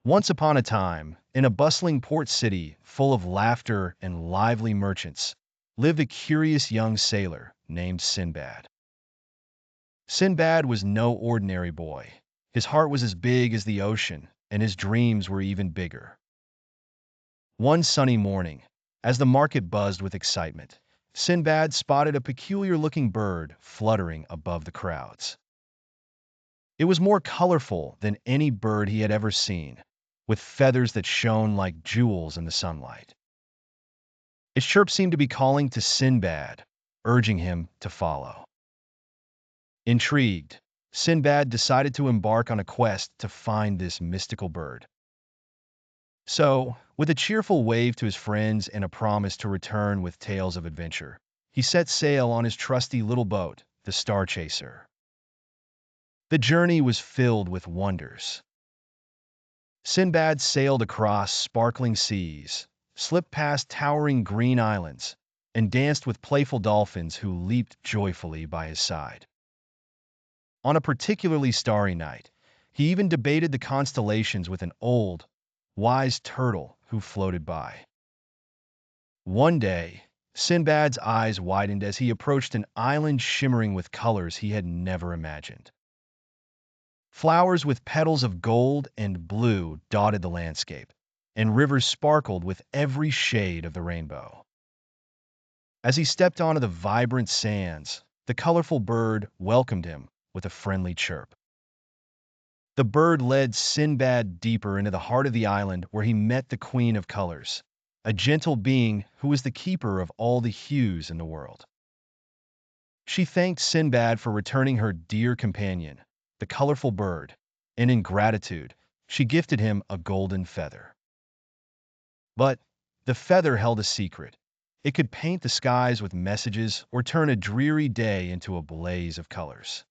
Once upon a time, in a bustling port city full of laughter and lively merchants, lived a curious young sailor named Sindbad. Sindbad was no ordinary boy. His heart was as big as the ocean, and his dreams were even bigger. One sunny morning, as the market buzzed with excitement, Sindbad spotted a peculiar-looking bird fluttering above the crowds. It was more colorful than any bird he had ever seen, with feathers that shone like jewels in the sunlight. Its chirp seemed to be calling to Sindbad, urging him to follow. Intrigued, Sindbad decided to embark on a quest to find this mystical bird. So, with a cheerful wave to his friends and a promise to return with tales of adventure, he set sail on his trusty little boat, the Star Chaser. The journey was filled with wonders. Sindbad sailed across sparkling seas, slipped past towering green islands, and danced with playful dolphins who leaped joyfully by his side. On a particularly starry night, he even debated the constellations with an old, wise turtle who floated by. One day, Sindbad's eyes widened as he approached an island shimmering with colors he had never imagined. Flowers with petals of gold and blue dotted the landscape, and rivers sparkled with every shade of the rainbow. As he stepped onto the vibrant sands, the colorful bird welcomed him with a friendly chirp. The bird led Sindbad deeper into the heart of the island where he met the Queen of Colors, a gentle being who was the keeper of all the hues in the world. She thanked Sindbad for returning her dear companion, the colorful bird, and in gratitude, she gifted him a golden feather. But the feather held a secret. It could paint the skies with messages or turn a dreary day into a blaze of colors.